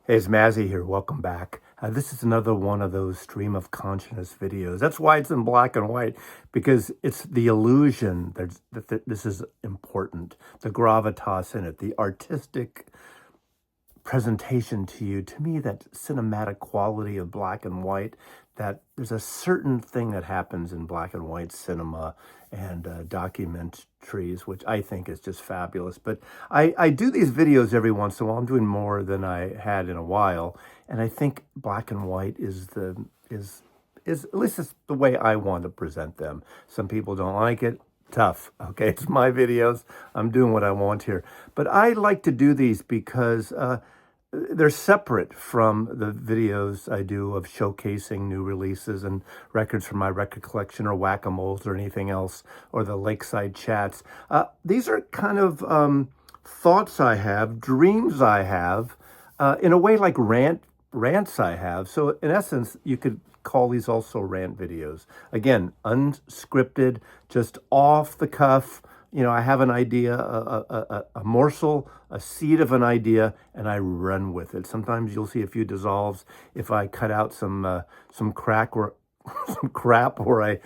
Hey, it's Mazzy here. Welcome back. This is another one of those stream of consciousness videos. That's why it's in black and white, because it's the illusion that this is important, the gravitas in it, the artistic presentation to you, to me, that cinematic quality of black and white, that there's a certain thing that happens in black and white cinema and documentaries, which I think is just fabulous. But I do these videos every once in a while. I'm doing more than I had in a while. And I think black and white is at least it's the way I want to present them. Some people don't like it. Tough. Okay, it's my videos. I'm doing what I want here. But I like to do these because they're separate from the videos I do of showcasing new releases and records from my record collection or whack-a-moles or anything else, or the lakeside chats. These are kind of thoughts I have, dreams I have, in a way like rants I have. So in essence, you could call these also rant videos. Again, unscripted, just off the cuff. You know, I have an idea, a morsel, a seed of an idea, and I run with it. Sometimes you'll see a few dissolves if I cut out some crack or some crap, or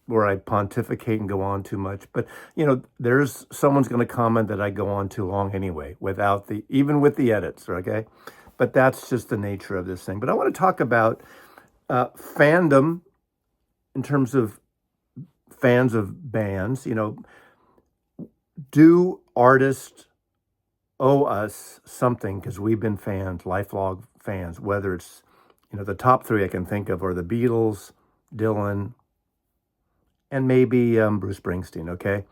where I pontificate and go on too much. But you know, there's someone's going to comment that I go on too long anyway, even with the edits. Okay, but that's just the nature of this thing. But I want to talk about fandom in terms of fans of bands. You know, do artists owe us something because we've been fans, lifelong fans, whether it's, you know, the top three I can think of are the Beatles, Dylan, and maybe Bruce Springsteen, okay?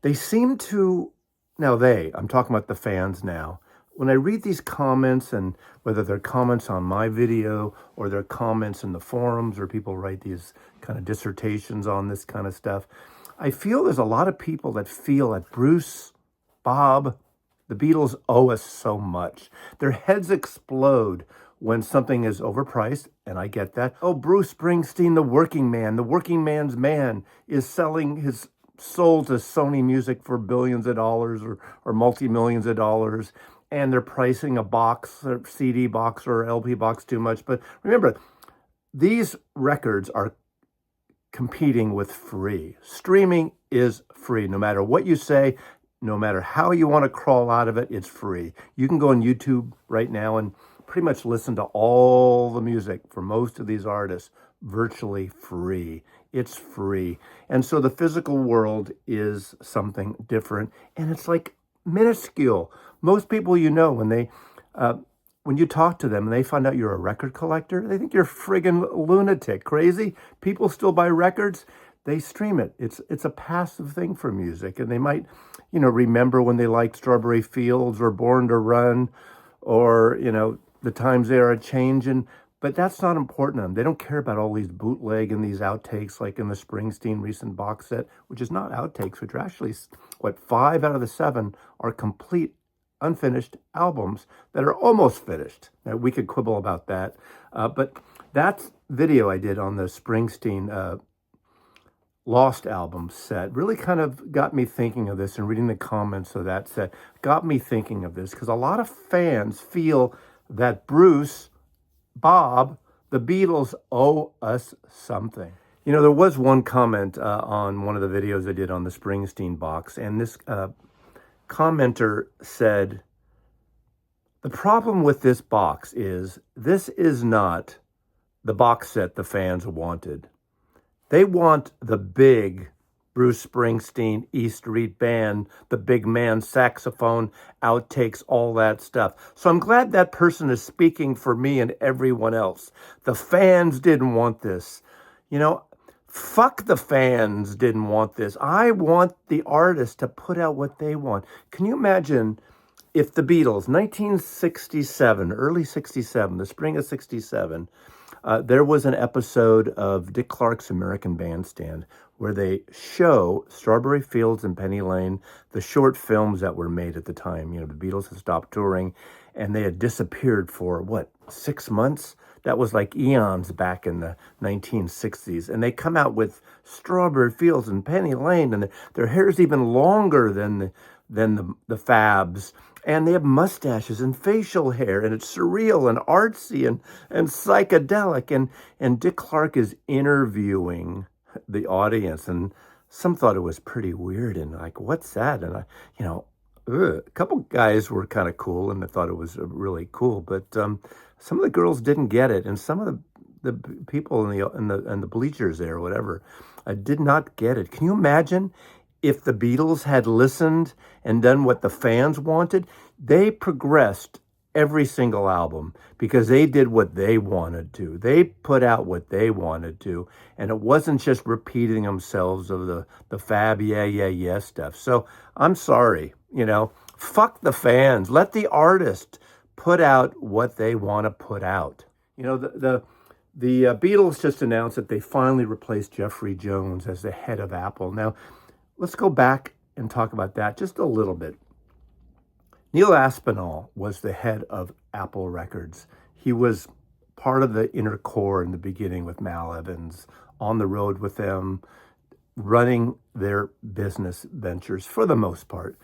They seem to, I'm talking about the fans now. When I read these comments, and whether they're comments on my video or they're comments in the forums or people write these kind of dissertations on this kind of stuff, I feel there's a lot of people that feel that Bruce, Bob, the Beatles owe us so much. Their heads explode when something is overpriced, and I get that. Oh, Bruce Springsteen, the working man's man, is selling his soul to Sony Music for billions of dollars or multi-millions of dollars, and they're pricing a box, or CD box or LP box too much. But remember, these records are competing with free. Streaming is free. No matter what you say, no matter how you want to crawl out of it, it's free. You can go on YouTube right now and pretty much listen to all the music for most of these artists virtually free. It's free. And so the physical world is something different, and it's like minuscule. Most people, you know, when you talk to them and they find out you're a record collector, they think you're friggin' lunatic, crazy. People still buy records. They stream it. It's a passive thing for music. And they might, you know, remember when they liked Strawberry Fields or Born to Run or, you know, The Times They Are A-Changin'. But that's not important to them. They don't care about all these bootleg and these outtakes like in the Springsteen recent box set, which is not outtakes, which are actually, 5 out of the 7 are complete unfinished albums that are almost finished. Now, we could quibble about that. But that video I did on the Springsteen Lost album set really kind of got me thinking of this, and reading the comments of that set got me thinking of this, because a lot of fans feel that Bruce, Bob, the Beatles owe us something. You know, there was one comment on one of the videos I did on the Springsteen box, and this commenter said, the problem with this box is this is not the box set the fans wanted. They want the big Bruce Springsteen, E Street Band, the big man saxophone, outtakes, all that stuff. So I'm glad that person is speaking for me and everyone else. The fans didn't want this. You know, fuck the fans didn't want this. I want the artist to put out what they want. Can you imagine if the Beatles, 1967, early 67, the spring of 67, there was an episode of Dick Clark's American Bandstand where they show Strawberry Fields and Penny Lane, the short films that were made at the time. You know, the Beatles had stopped touring and they had disappeared for, 6 months? That was like eons back in the 1960s. And they come out with Strawberry Fields and Penny Lane, and their hair is even longer than the Fabs. And they have mustaches and facial hair, and it's surreal and artsy and psychedelic. And Dick Clark is interviewing the audience, and some thought it was pretty weird and like, what's that? And you know, a couple guys were kind of cool and they thought it was really cool, but some of the girls didn't get it, and some of the people in the bleachers there, or whatever, did not get it. Can you imagine if the Beatles had listened and done what the fans wanted? They progressed every single album because they did what they wanted to. They put out what they wanted to, and it wasn't just repeating themselves of the fab yeah yeah yeah stuff. So I'm sorry, fuck the fans. Let the artist put out what they want to put out. The Beatles just announced that they finally replaced Jeffrey Jones as the head of Apple. Now, let's go back and talk about that just a little bit. Neil Aspinall was the head of Apple Records. He was part of the inner core in the beginning with Mal Evans, on the road with them, running their business ventures for the most part.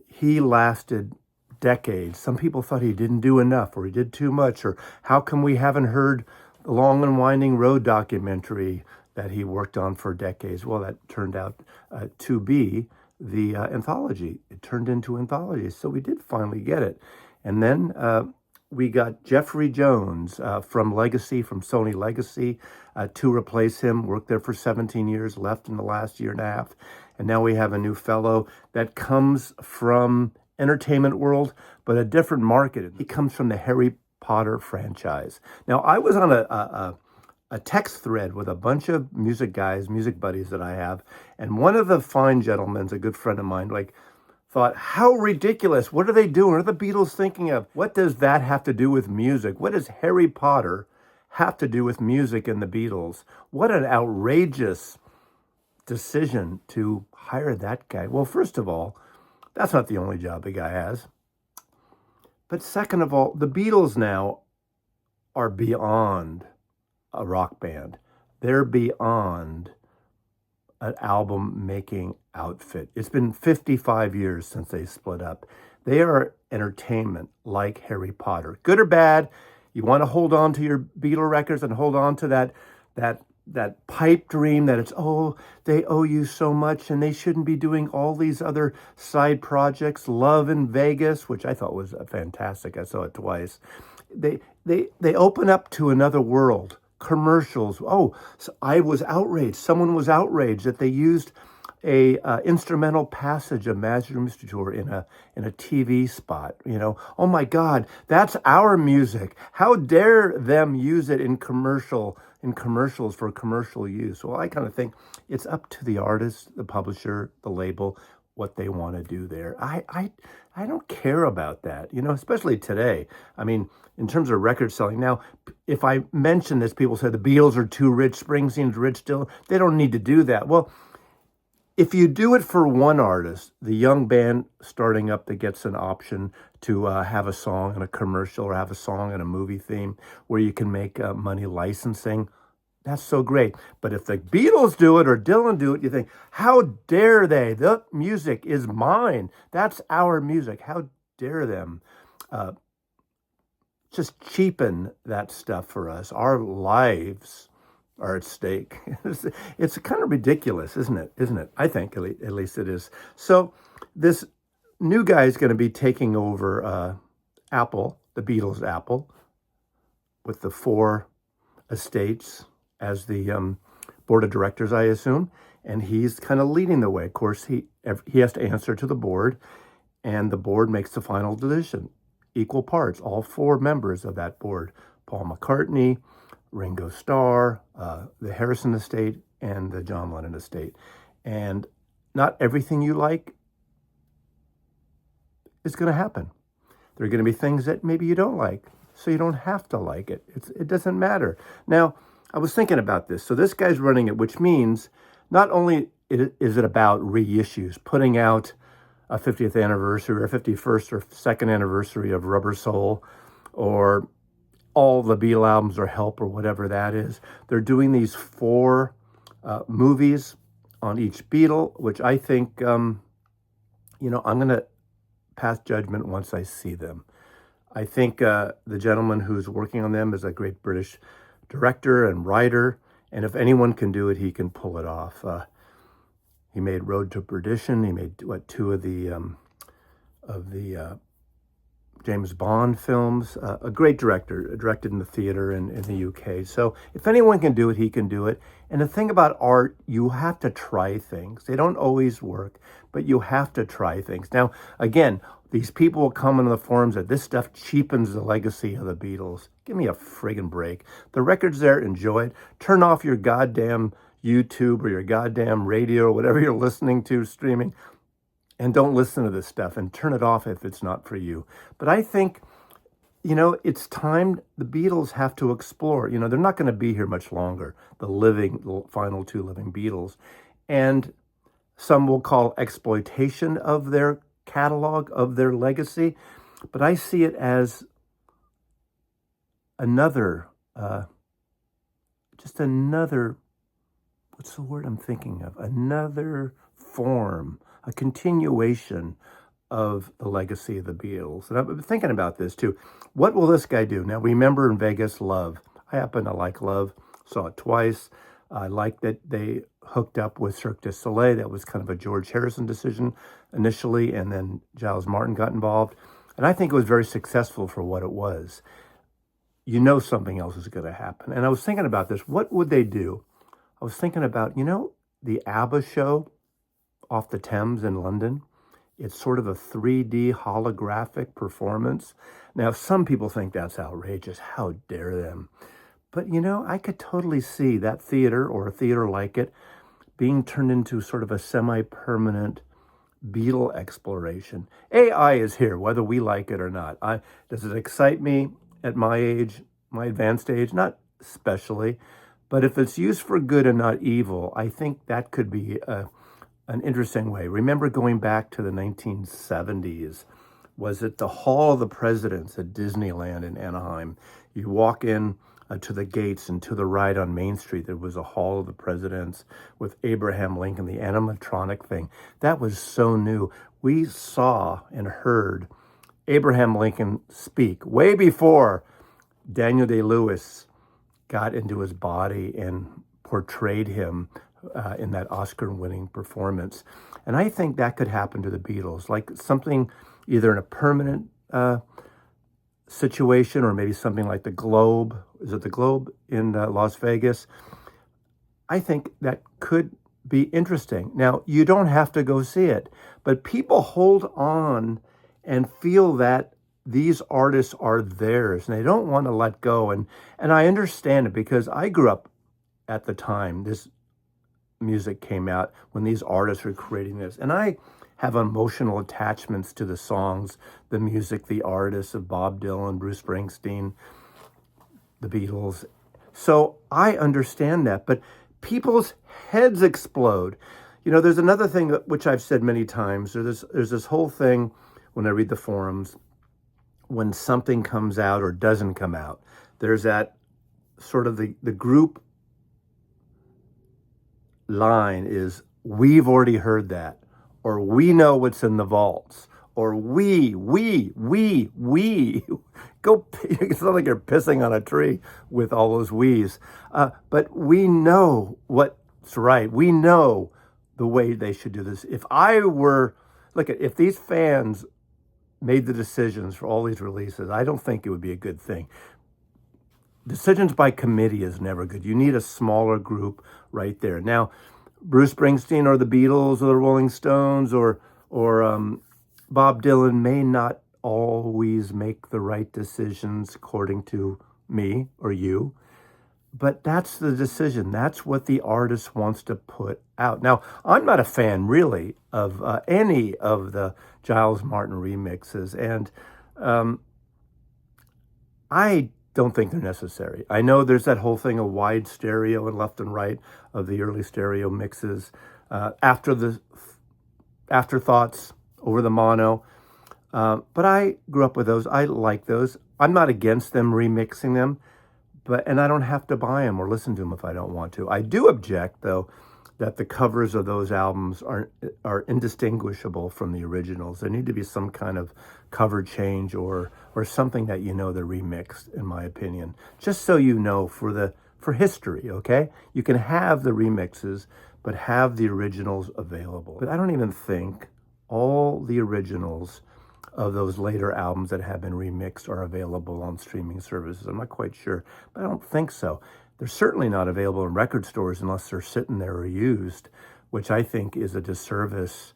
He lasted decades. Some people thought he didn't do enough, or he did too much, or how come we haven't heard the Long and Winding Road documentary that he worked on for decades? Well, that turned out to be the anthology. It turned into anthology. So we did finally get it. And then we got Jeffrey Jones from Sony Legacy, to replace him. Worked there for 17 years, left in the last year and a half. And now we have a new fellow that comes from entertainment world, but a different market. He comes from the Harry Potter franchise. Now, I was on a text thread with a bunch of music guys, music buddies that I have, and one of the fine gentlemen, a good friend of mine, thought, how ridiculous, what are they doing? What are the Beatles thinking of? What does that have to do with music? What does Harry Potter have to do with music and the Beatles? What an outrageous decision to hire that guy. Well, first of all, that's not the only job the guy has. But second of all, the Beatles now are beyond a rock band. They're beyond an album making outfit. It's been 55 years since they split up. They are entertainment like Harry Potter. Good or bad, you want to hold on to your Beatle records and hold on to that pipe dream that they owe you so much and they shouldn't be doing all these other side projects. Love in Vegas, which I thought was fantastic. I saw it twice. They open up to another world. Commercials. Oh, so I was outraged. Someone was outraged that they used a instrumental passage of Magic Mystery Tour in a TV spot. Oh my God, that's our music. How dare them use it in commercials for commercial use? Well, I kind of think it's up to the artist, the publisher, the label, what they want to do there. I don't care about that, especially today. I mean, in terms of record selling. Now, if I mention this, people say the Beatles are too rich, Springsteen's rich still. They don't need to do that. Well, if you do it for one artist, the young band starting up that gets an option to have a song in a commercial or have a song in a movie theme where you can make money licensing, that's so great. But if the Beatles do it or Dylan do it, you think, how dare they? The music is mine. That's our music. How dare them just cheapen that stuff for us? Our lives are at stake. It's kind of ridiculous, isn't it? I think at least it is. So this new guy is going to be taking over Apple, the Beatles Apple, with the 4 estates as the board of directors, I assume, and he's kind of leading the way. Of course, he has to answer to the board, and the board makes the final decision. Equal parts, all 4 members of that board: Paul McCartney, Ringo Starr, the Harrison estate, and the John Lennon estate. And not everything you like is going to happen. There are going to be things that maybe you don't like, so you don't have to like it. It doesn't matter. Now, I was thinking about this. So this guy's running it, which means not only is it about reissues, putting out a 50th anniversary or 51st or 2nd anniversary of Rubber Soul, or all the Beatle albums or Help or whatever that is. They're doing these 4 movies on each Beatle, which I think, I'm going to pass judgment once I see them. I think the gentleman who's working on them is a great British director and writer, and if anyone can do it, he can pull it off. He made Road to Perdition. He made two of the James Bond films. A great director, directed in the theater in the UK. So if anyone can do it, he can do it. And the thing about art, you have to try things. They don't always work, but you have to try things. Now, again, these people will come into the forums that this stuff cheapens the legacy of the Beatles. Give me a friggin' break. The record's there, enjoy it. Turn off your goddamn YouTube or your goddamn radio or whatever you're listening to, streaming, and don't listen to this stuff, and turn it off if it's not for you. But I think, it's time the Beatles have to explore. They're not going to be here much longer, the final two living Beatles. And some will call exploitation of their catalog, of their legacy. But I see it as another, what's the word I'm thinking of? Another form, a continuation of the legacy of the Beatles. And I've been thinking about this too. What will this guy do? Now, remember in Vegas, Love. I happen to like Love, saw it twice. I like that they hooked up with Cirque du Soleil. That was kind of a George Harrison decision initially, and then Giles Martin got involved. And I think it was very successful for what it was. Something else is going to happen. And I was thinking about this. What would they do? I was thinking about, the ABBA show off the Thames in London. It's sort of a 3D holographic performance. Now, some people think that's outrageous. How dare them? But, I could totally see that theater or a theater like it being turned into sort of a semi-permanent Beatle exploration. AI is here, whether we like it or not. Does it excite me at my age, my advanced age? Not especially. But if it's used for good and not evil, I think that could be an interesting way. Remember going back to the 1970s, was it the Hall of the Presidents at Disneyland in Anaheim? You walk in to the gates, and to the right on Main Street, there was a Hall of the Presidents with Abraham Lincoln, the animatronic thing. That was so new. We saw and heard Abraham Lincoln speak way before Daniel Day-Lewis got into his body and portrayed him in that Oscar-winning performance. And I think that could happen to the Beatles, like something either in a permanent situation or maybe something like the Globe. Is it the Globe in Las Vegas? I think that could be interesting. Now, you don't have to go see it, but people hold on and feel that these artists are theirs and they don't want to let go. And I understand it because I grew up at the time this music came out, when these artists were creating this. And I have emotional attachments to the songs, the music, the artists of Bob Dylan, Bruce Springsteen, the Beatles. So I understand that, but people's heads explode. There's another thing which I've said many times. There's this whole thing when I read the forums, when something comes out or doesn't come out, there's that sort of the group line is, we've already heard that, or we know what's in the vaults, or we. Go, it's not like you're pissing on a tree with all those we's. But we know what's right. We know the way they should do this. If these fans made the decisions for all these releases, I don't think it would be a good thing. Decisions by committee is never good. You need a smaller group right there. Now, Bruce Springsteen or the Beatles or the Rolling Stones or Bob Dylan may not always make the right decisions according to me or you, but that's the decision. That's what the artist wants to put out. Now, I'm not a fan really of any of the Giles Martin remixes, and I don't think they're necessary. I know there's that whole thing of wide stereo and left and right of the early stereo mixes, after the afterthoughts over the mono. But I grew up with those. I like those. I'm not against them remixing them, and I don't have to buy them or listen to them if I don't want to. I do object, though, that the covers of those albums are indistinguishable from the originals. There need to be some kind of cover change or something that you know they're remixed, in my opinion. Just so you know, for history, okay? You can have the remixes, but have the originals available. But I don't even think all the originals of those later albums that have been remixed are available on streaming services. I'm not quite sure, but I don't think so. They're certainly not available in record stores unless they're sitting there or used, which I think is a disservice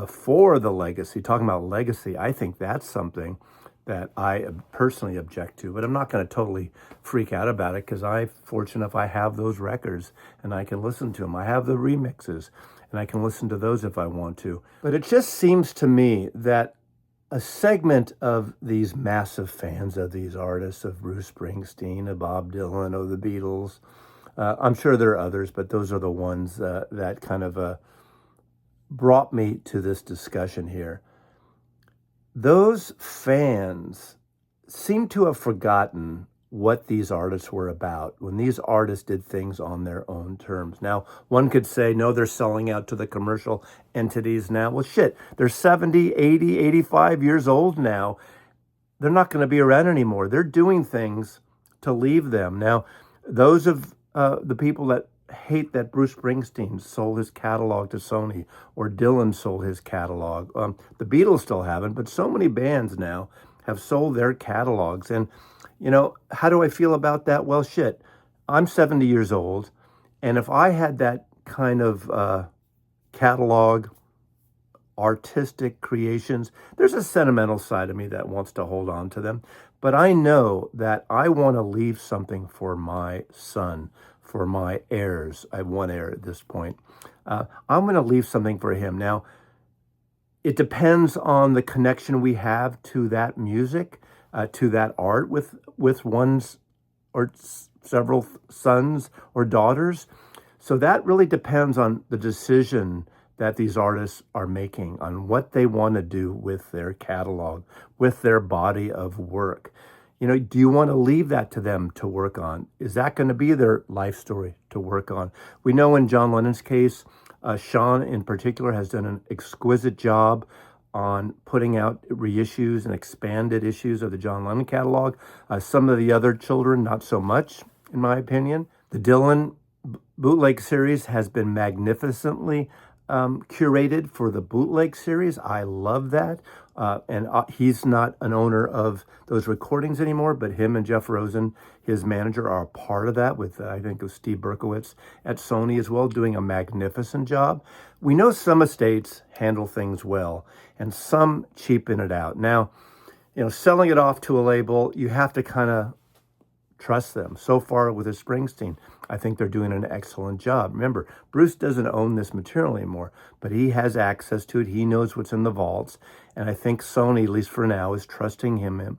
for the legacy. Talking about legacy, I think that's something that I personally object to, but I'm not going to totally freak out about it because I'm fortunate if I have those records and I can listen to them. I have the remixes and I can listen to those if I want to. But it just seems to me that a segment of these massive fans of these artists, of Bruce Springsteen, of Bob Dylan, of the Beatles, I'm sure there are others, but those are the ones that kind of brought me to this discussion here. Those fans seem to have forgotten what these artists were about when these artists did things on their own terms. Now, one could say, no, they're selling out to the commercial entities now. Well, shit, they're 70, 80, 85 years old now. They're not going to be around anymore. They're doing things to leave them. Now, those of the people that hate that Bruce Springsteen sold his catalog to Sony or Dylan sold his catalog. The Beatles still haven't, but so many bands now have sold their catalogs. And, you know, how do I feel about that? Well, shit, I'm 70 years old. And if I had that kind of catalog, artistic creations, there's a sentimental side of me that wants to hold on to them. But I know that I want to leave something for my son, for my heirs. I have one heir at this point. I'm going to leave something for him. Now, it depends on the connection we have to that music, to that art with one's or several sons or daughters. So that really depends on the decision that these artists are making on what they want to do with their catalog, with their body of work. You know, do you want to leave that to them to work on? Is that going to be their life story to work on? We know in John Lennon's case, Sean in particular has done an exquisite job on putting out reissues and expanded issues of the John Lennon catalog. Some of the other children, not so much, in my opinion. The Dylan bootleg series has been magnificently curated for the bootleg series. I love that. And he's not an owner of those recordings anymore, but him and Jeff Rosen, his manager, are a part of that with, I think, of Steve Berkowitz at Sony as well, doing a magnificent job. We know some estates handle things well and some cheapen it out. Now, you know, selling it off to a label, you have to kind of trust them. So far with the Springsteen, I think they're doing an excellent job. Remember, Bruce doesn't own this material anymore, but he has access to it. He knows what's in the vaults. And I think Sony, at least for now, is trusting him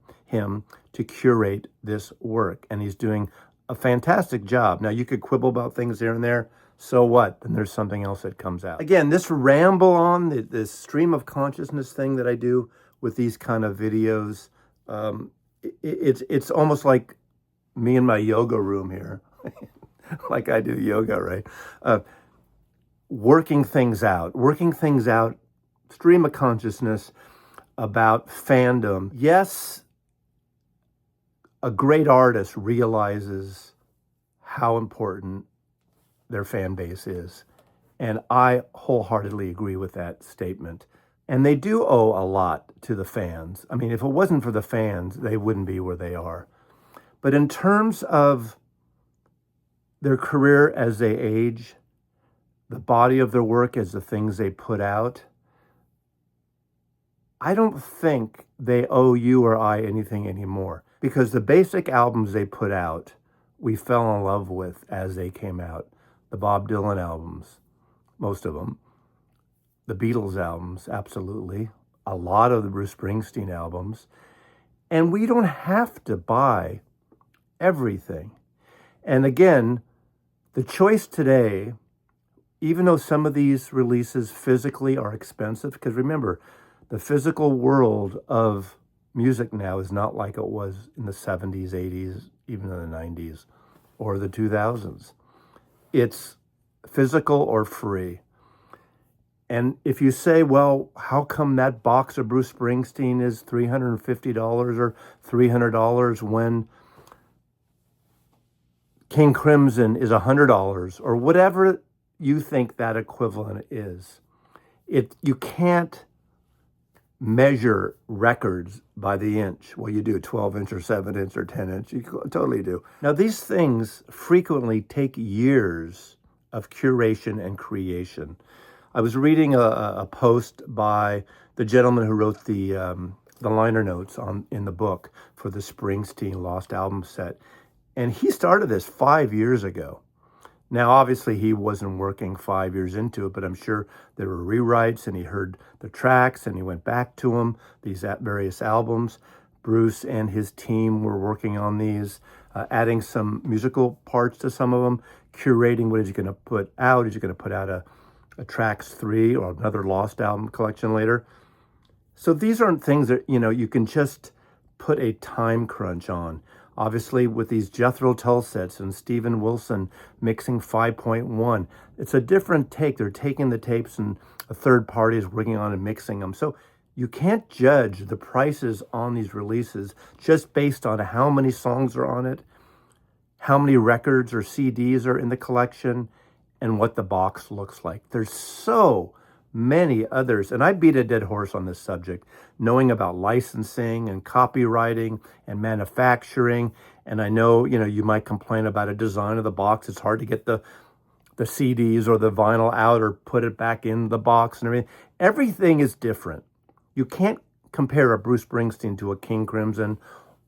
to curate this work. And he's doing a fantastic job. Now, you could quibble about things here and there. So what? Then there's something else that comes out. Again, this ramble on, this stream of consciousness thing that I do with these kind of videos, it's almost like me in my yoga room here, like I do yoga, right? Working things out, stream of consciousness about fandom. Yes, a great artist realizes how important their fan base is. And I wholeheartedly agree with that statement. And they do owe a lot to the fans. I mean, if it wasn't for the fans, they wouldn't be where they are. But in terms of their career as they age, the body of their work as the things they put out, I don't think they owe you or I anything anymore, because the basic albums they put out, we fell in love with as they came out. The Bob Dylan albums, most of them. The Beatles albums, absolutely. A lot of the Bruce Springsteen albums. And we don't have to buy everything. And again, the choice today, even though some of these releases physically are expensive, because remember, the physical world of music now is not like it was in the 70s, 80s, even in the 90s, or the 2000s. It's physical or free. And if you say, well, how come that box of Bruce Springsteen is $350 or $300 when King Crimson is $100 or whatever you think that equivalent is? You can't measure records by the inch. Well, you do 12 inch or 7 inch or 10 inch. You totally do. Now, these things frequently take years of curation and creation. I was reading a post by the gentleman who wrote the liner notes in the book for the Springsteen Lost Album set. And he started this 5 years ago. Now, obviously, he wasn't working 5 years into it, but I'm sure there were rewrites, and he heard the tracks, and he went back to them, these various albums. Bruce and his team were working on these, adding some musical parts to some of them, curating what is he going to put out. Is he going to put out a Tracks 3 or another Lost album collection later? So these aren't things that, you can just put a time crunch on. Obviously, with these Jethro Tull sets and Steven Wilson mixing 5.1, it's a different take. They're taking the tapes and a third party is working on and mixing them. So you can't judge the prices on these releases just based on how many songs are on it, how many records or CDs are in the collection, and what the box looks like. There's so many others. And I beat a dead horse on this subject, knowing about licensing and copywriting and manufacturing. And I know, you might complain about a design of the box. It's hard to get the CDs or the vinyl out or put it back in the box and everything. Everything is different. You can't compare a Bruce Springsteen to a King Crimson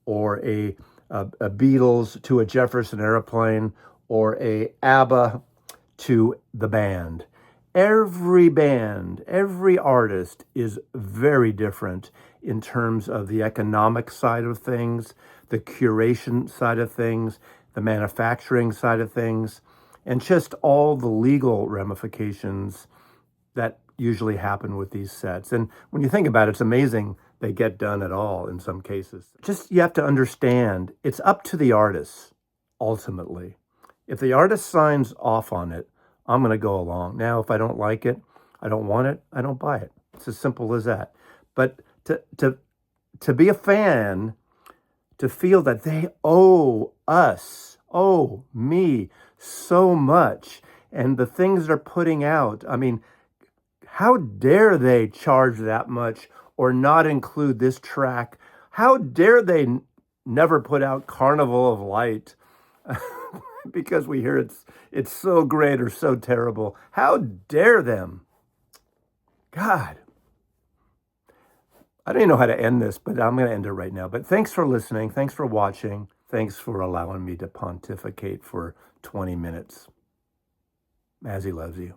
or a Beatles to a Jefferson Airplane or a ABBA to the band. Every band, every artist is very different in terms of the economic side of things, the curation side of things, the manufacturing side of things, and just all the legal ramifications that usually happen with these sets. And when you think about it, it's amazing they get done at all in some cases. Just, you have to understand, it's up to the artist, ultimately. If the artist signs off on it, I'm going to go along. Now, if I don't like it, I don't want it, I don't buy it. It's as simple as that. But to be a fan, to feel that they owe me so much, and the things they're putting out, I mean, how dare they charge that much or not include this track? How dare they never put out Carnival of Light? Because we hear it's so great or so terrible. How dare them? God. I don't even know how to end this, but I'm going to end it right now. But thanks for listening. Thanks for watching. Thanks for allowing me to pontificate for 20 minutes. Mazzy loves you.